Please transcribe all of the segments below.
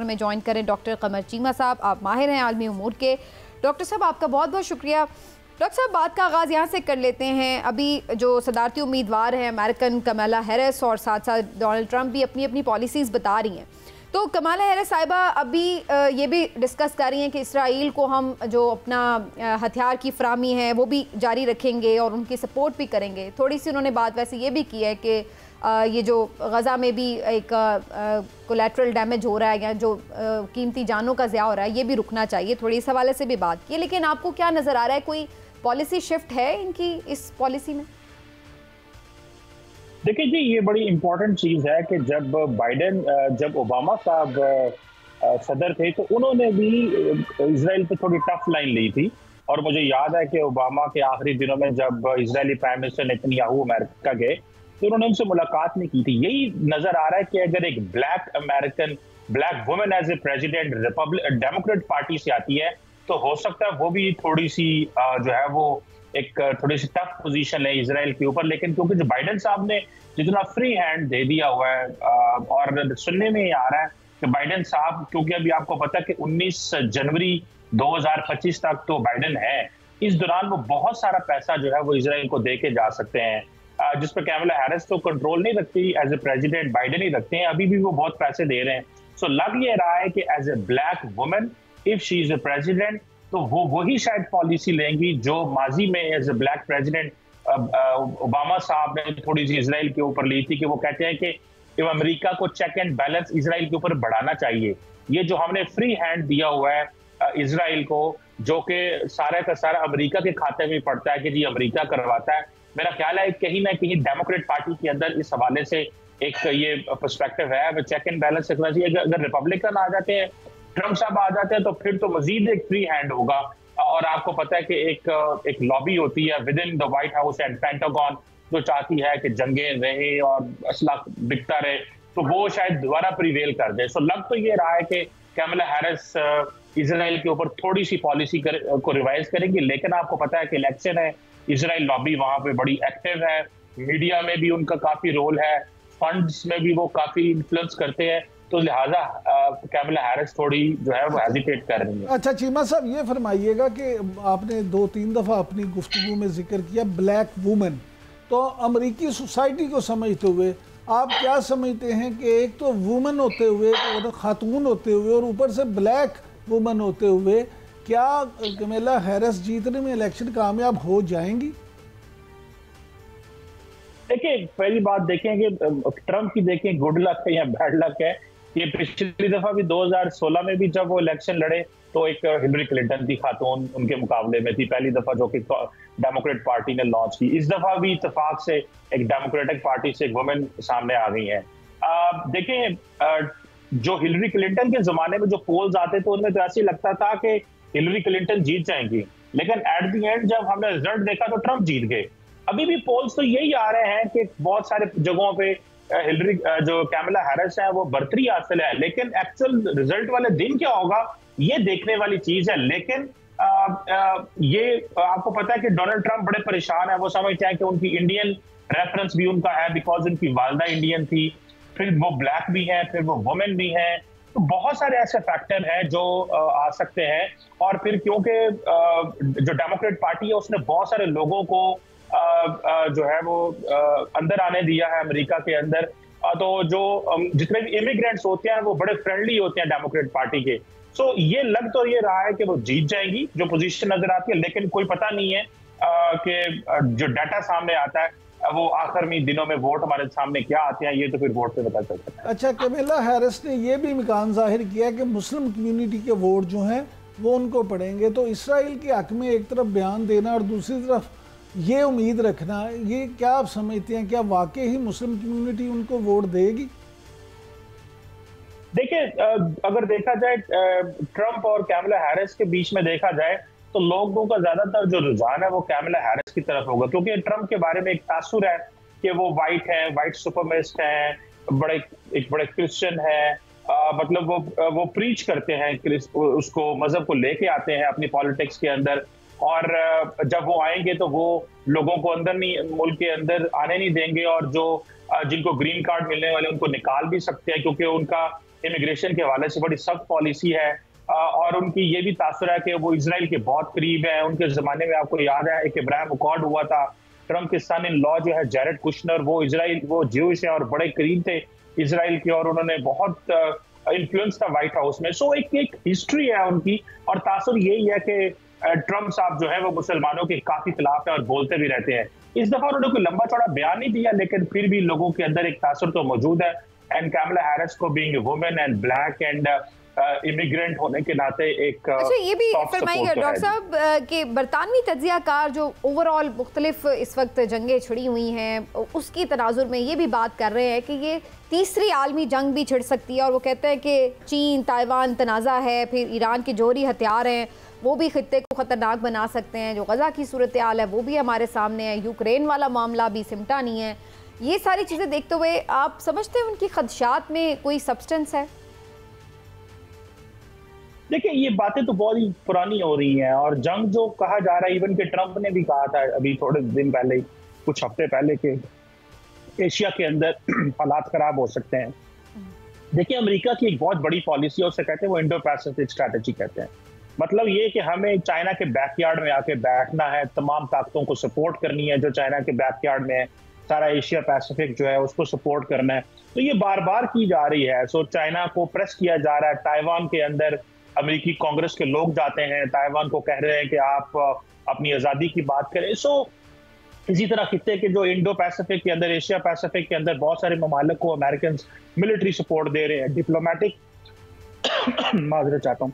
में ज्वाइन करें डॉक्टर कमर चीमा साहब। आप माहिर हैं आलमी उमूर के। डॉक्टर साहब आपका बहुत बहुत शुक्रिया। डॉक्टर साहब बात का आगाज़ यहाँ से कर लेते हैं। अभी जो सदारती उम्मीदवार हैं अमेरिकन कमला हैरिस और साथ साथ डोनाल्ड ट्रंप भी अपनी अपनी पॉलिसीज़ बता रही हैं। तो कमला हैरिस साहिबा अभी ये भी डिस्कस कर रही हैं कि इसराइल को हम जो अपना हथियार की फरामी है वो भी जारी रखेंगे और उनकी सपोर्ट भी करेंगे। थोड़ी सी उन्होंने बात वैसे ये भी की है कि ये जो गज़ा में भी एक कोलैटरल डैमेज हो रहा है या जो कीमती जानों का ज़िया हो रहा है ये भी रुकना चाहिए। थोड़ी इस हवाले से भी बात की, लेकिन आपको क्या नज़र आ रहा है, कोई पॉलिसी शिफ्ट है इनकी इस पॉलिसी में? देखिए जी, ये बड़ी इंपॉर्टेंट चीज़ है कि जब ओबामा साहब सदर थे तो उन्होंने भी इजराइल पे थोड़ी टफ लाइन ली थी। और मुझे याद है कि ओबामा के आखिरी दिनों में जब Israeli prime minister Netanyahu America गए तो उन्होंने उनसे मुलाकात नहीं की थी। यही नजर आ रहा है कि अगर एक black women as a president democrat party से आती है तो हो सकता है वो भी थोड़ी सी जो है वो एक थोड़ी सी टफ पोजीशन है इजराइल के ऊपर। लेकिन क्योंकि जो बाइडेन साहब ने जितना फ्री हैंड दे दिया हुआ है और सुनने में आ रहा है कि बाइडेन साहब, क्योंकि अभी आपको पता है कि 19 जनवरी 2025 तक तो बाइडेन है, इस दौरान वो बहुत सारा पैसा जो है वो इजराइल को दे के जा सकते हैं, जिस पर कैमला हैरिस तो कंट्रोल नहीं रखती, एज ए प्रेसिडेंट बाइडेन ही रखते हैं। अभी भी वो बहुत पैसे दे रहे हैं। सो लग ये रहा है कि as a black women if she is a president तो वो वही शायद पॉलिसी लेंगी जो माजी में as a black president Obama साहब ने थोड़ी सी इजराइल के ऊपर ली थी, कि वो कहते हैं कि अमेरिका को चेक एंड बैलेंस इजराइल के ऊपर बढ़ाना चाहिए। ये जो हमने फ्री हैंड दिया हुआ है इजराइल को, जो कि सारा का सारा अमेरिका के खाते में पड़ता है कि जी अमेरिका करवाता है, मेरा ख्याल है कहीं ना कहीं डेमोक्रेट पार्टी के अंदर इस हवाले से एक ये पर्सपेक्टिव है, वो चेक एंड बैलेंस रखना चाहिए। अगर रिपब्लिकन आ जाते हैं, ट्रंप साहब आ जाते हैं, तो फिर तो मजीद एक फ्री हैंड होगा। और आपको पता है कि एक लॉबी होती है with in the white house and pentagon जो चाहती है कि जंगें रहे और असला बिकता रहे, तो वो शायद दोबारा प्रिवेल कर दे। सो लग तो ये रहा है कि कैमला हैरिस इजराइल के ऊपर थोड़ी सी पॉलिसी को रिवाइज करेंगी। लेकिन आपको पता है कि इलेक्शन है, इजराइल लॉबी वहां पे बड़ी एक्टिव है, मीडिया में भी उनका काफी रोल है, फंड्स में भी वो काफी इन्फ्लुएंस करते हैं, तो लिहाजा कैमला हैरिस थोड़ी जो है वो हेजिटेट कर रही है। अच्छा चीमा साहब, ये फरमाइएगा कि आपने 2-3 दफ़ा अपनी गुफ्तगू में जिक्र किया ब्लैक वुमेन, तो अमेरिकी सोसाइटी को समझते हुए आप क्या समझते हैं कि एक तो वुमेन होते हुए और खातून होते हुए और ऊपर से ब्लैक वुमेन होते हुए क्या कमला हैरिस जीतने में इलेक्शन कामयाब हो जाएंगी? देखिए, पहली बात देखें कि ट्रंप की देखें गुड लक है या बैड लक है। ये पिछली दफा भी 2016 में भी जब वो इलेक्शन लड़े तो एक हिलरी क्लिंटन की खातून उनके मुकाबले में थी, पहली दफा जो कि डेमोक्रेट पार्टी ने लॉन्च की। इस दफा भी इत्तेफाक से एक डेमोक्रेटिक पार्टी से एक वुमेन सामने आ गई है। देखें, जो हिलरी क्लिंटन के जमाने में जो पोल्स आते थे उनमें तो ऐसे लगता था कि हिलरी क्लिंटन जीत जाएंगी, लेकिन एट द एंड जब हमने रिजल्ट देखा तो ट्रंप जीत गए। अभी भी पोल्स तो यही आ रहे हैं कि बहुत सारे जगहों पे हिलरी जो कैमला हैरिस है वो बढ़तरी हासिल है, लेकिन एक्चुअल रिजल्ट वाले दिन क्या होगा ये देखने वाली चीज है। लेकिन ये आपको पता है कि डोनाल्ड ट्रंप बड़े परेशान है, वो समझते हैं कि उनकी इंडियन रेफरेंस भी उनका है, बिकॉज उनकी वालदा इंडियन थी, फिर वो ब्लैक भी है, फिर वो वुमेन भी है, तो बहुत सारे ऐसे फैक्टर हैं जो आ सकते हैं। और फिर क्योंकि जो डेमोक्रेट पार्टी है उसने बहुत सारे लोगों को जो है वो अंदर आने दिया है अमेरिका के अंदर, तो जो जितने भी इमिग्रेंट्स होते हैं वो बड़े फ्रेंडली होते हैं डेमोक्रेट पार्टी के। सो ये लग तो ये रहा है कि वो जीत जाएंगी, जो पोजीशन नजर आती है, लेकिन कोई पता नहीं है कि जो डाटा सामने आता है वो आखिर में दिनों में वोट हमारे सामने क्या आते हैं, ये तो फिर वोट से पता चलता है। अच्छा, कमला हैरिस ने ये भी इम्कान जाहिर किया कि मुस्लिम कम्युनिटी के वोट जो हैं वो उनको पड़ेंगे, तो इसराइल के हक में एक तरफ बयान देना और दूसरी तरफ ये उम्मीद रखना, ये क्या आप समझते हैं, क्या वाकई ही मुस्लिम कम्युनिटी उनको वोट देगी? देखिए, अगर देखा जाए ट्रंप और कैमला हैरिस के बीच में देखा जाए तो लोगों का ज्यादातर जो रुझान है वो कैमला हैरिस की तरफ होगा, क्योंकि ट्रंप के बारे में एक तासुर है कि वो वाइट सुपरमिस्ट हैं, एक बड़े क्रिश्चियन है, मतलब वो प्रीच करते हैं, उसको मजहब को लेके आते हैं अपनी पॉलिटिक्स के अंदर, और जब वो आएंगे तो वो लोगों को अंदर नहीं, मुल्क के अंदर आने नहीं देंगे, और जो जिनको ग्रीन कार्ड मिलने वाले उनको निकाल भी सकते हैं, क्योंकि उनका इमिग्रेशन के हवाले से बड़ी सख्त पॉलिसी है, और उनकी ये भी तासुर है कि वो इसराइल के बहुत करीब है। उनके ज़माने में आपको याद है एक इब्राहिम अकॉर्ड हुआ था, ट्रम्प के सन इन लॉ जो है जैरेड कुशनर, वो ज्यूइश है और बड़े करीब थे इसराइल के, और उन्होंने बहुत इन्फ्लुएंस था व्हाइट हाउस में। सो एक हिस्ट्री है उनकी, और तासुर यही है कि ट्रम्प साहब जो है वो मुसलमानों के काफी खिलाफ है और बोलते भी रहते हैं। इस दफा उन्होंने कोई लंबा चौड़ा बयान नहीं दिया, लेकिन फिर भी लोगों के अंदर एक तासुर तो मौजूद है। एंड कैमला हैरिस को being a women and black and immigrant होने के नाते एक अच्छा, ये भी फरमाइएगा डॉक्टर साहब कि बरतानवी तज्जियाकार जो ओवरऑल मुख्तलिफ इस वक्त जंगें छिड़ी हुई हैं, उसकी तनाजुर में ये भी बात कर रहे हैं कि ये तीसरी आलमी जंग भी छिड़ सकती है, और वो कहते हैं कि चीन ताइवान तनाज़ा है, फिर ईरान के जौहरी हथियार हैं वो भी खित्ते को ख़तरनाक बना सकते हैं, जो गज़ा की सूरत हाल है वो भी हमारे सामने है, यूक्रेन वाला मामला भी सिमटा नहीं है। ये सारी चीज़ें देखते हुए आप समझते हैं उनकी खदशात में कोई सब्सटेंस है? देखिए, ये बातें तो बहुत ही पुरानी हो रही हैं, और जंग जो कहा जा रहा है, इवन के ट्रंप ने भी कहा था अभी थोड़े दिन पहले, कुछ हफ्ते पहले, के एशिया के अंदर हालात खराब हो सकते हैं। देखिए, अमेरिका की एक बहुत बड़ी पॉलिसी है, उसे कहते हैं वो इंडो पैसिफिक स्ट्रैटेजी कहते हैं। मतलब ये कि हमें चाइना के बैकयार्ड में आके बैठना है, तमाम ताकतों को सपोर्ट करनी है जो चाइना के बैकयार्ड में है, सारा एशिया पैसिफिक जो है उसको सपोर्ट करना है। तो ये बार बार की जा रही है। सो चाइना को प्रेस किया जा रहा है। ताइवान के अंदर अमेरिकी कांग्रेस के लोग जाते हैं, ताइवान को कह रहे हैं कि आप अपनी आज़ादी की बात करें। सो इसी तरह खित्ते के जो इंडो पैसिफिक के अंदर, एशिया पैसिफिक के अंदर बहुत सारे ममालिक को अमेरिकन मिलिट्री सपोर्ट दे रहे हैं, डिप्लोमेटिक माजरत चाहता हूँ,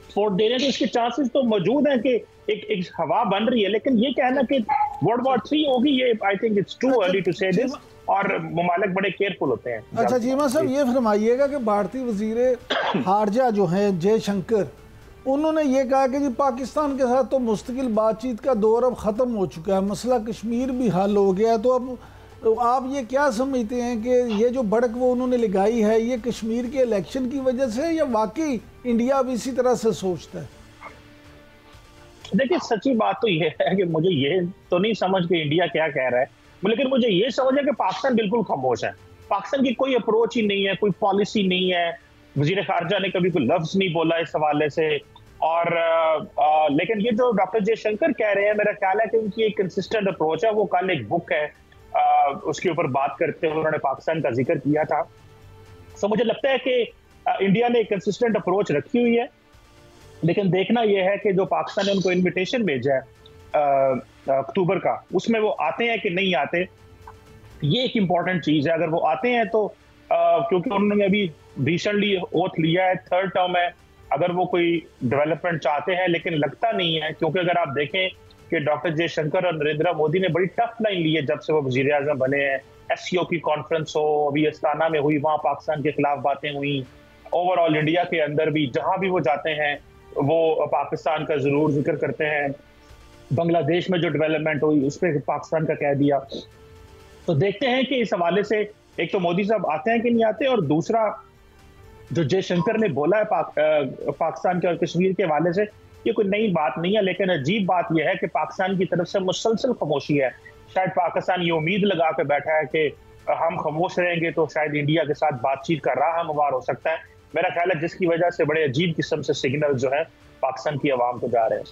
सपोर्ट दे रहे हैं। तो इसके चांसेस तो मौजूद हैं कि एक हवा बन रही है। लेकिन ये कहना कि वर्ल्ड वॉर 3 होगी, ये I think it's too early to say this, और ममालिक बड़े केयरफुल होते हैं। अच्छा चीमा साहब, ये फरमाइएगा कि भारतीय वजीर खारजा जो हैं जयशंकर, उन्होंने ये कहा कि जी पाकिस्तान के साथ तो मुस्तकिल बातचीत का दौर अब ख़त्म हो चुका है, मसला कश्मीर भी हल हो गया है। तो अब आप ये क्या समझते हैं कि ये जो भड़क वो उन्होंने लगाई है, ये कश्मीर के इलेक्शन की वजह से, या वाकई इंडिया अब इसी तरह से सोचता है? देखिए, सच्ची बात तो ये है कि मुझे ये तो नहीं समझ कि इंडिया क्या कह रहा है, लेकिन मुझे ये समझ है कि पाकिस्तान बिल्कुल खामोश है। पाकिस्तान की कोई अप्रोच ही नहीं है, कोई पॉलिसी नहीं है। वजीर खारजा ने कभी कोई लफ्ज नहीं बोला इस हवाले से। और लेकिन ये जो डॉक्टर जयशंकर कह रहे हैं, मेरा ख्याल है कि उनकी एक कंसिस्टेंट अप्रोच है। वो कल एक बुक है, उसके ऊपर बात करते हुए उन्होंने पाकिस्तान का जिक्र किया था। सो मुझे लगता है कि इंडिया ने एक कंसिस्टेंट अप्रोच रखी हुई है। लेकिन देखना यह है कि जो पाकिस्तान ने उनको इन्विटेशन भेजा है अक्टूबर का, उसमें वो आते हैं कि नहीं आते, ये एक इम्पॉर्टेंट चीज है। अगर वो आते हैं तो क्योंकि उन्होंने अभी रिसेंटली ओथ लिया है, 3rd टर्म है, अगर वो कोई डेवलपमेंट चाहते हैं, लेकिन लगता नहीं है। क्योंकि अगर आप देखें कि डॉक्टर जयशंकर और नरेंद्र मोदी ने बड़ी टफ लाइन ली है जब से वो वजीर आजम बने हैं। SCO की कॉन्फ्रेंस हो, अभी अस्ताना में हुई, वहाँ पाकिस्तान के खिलाफ बातें हुई। ओवरऑल इंडिया के अंदर भी जहाँ भी वो जाते हैं वो पाकिस्तान का जरूर जिक्र करते हैं। बांग्लादेश में जो डेवलपमेंट हुई उस पर पाकिस्तान का कह दिया। तो देखते हैं कि इस हवाले से एक तो मोदी साहब आते हैं कि नहीं आते, और दूसरा जो जयशंकर ने बोला है पाकिस्तान के और कश्मीर के हवाले से, ये कोई नई बात नहीं है। लेकिन अजीब बात यह है कि पाकिस्तान की तरफ से मुसलसल खामोशी है। शायद पाकिस्तान ये उम्मीद लगा के बैठा है कि हम खामोश रहेंगे तो शायद इंडिया के साथ बातचीत का राह हमवार हो सकता है। मेरा ख्याल है जिसकी वजह से बड़े अजीब किस्म से सिग्नल जो है पाकिस्तान की आवाम को जा रहे हैं।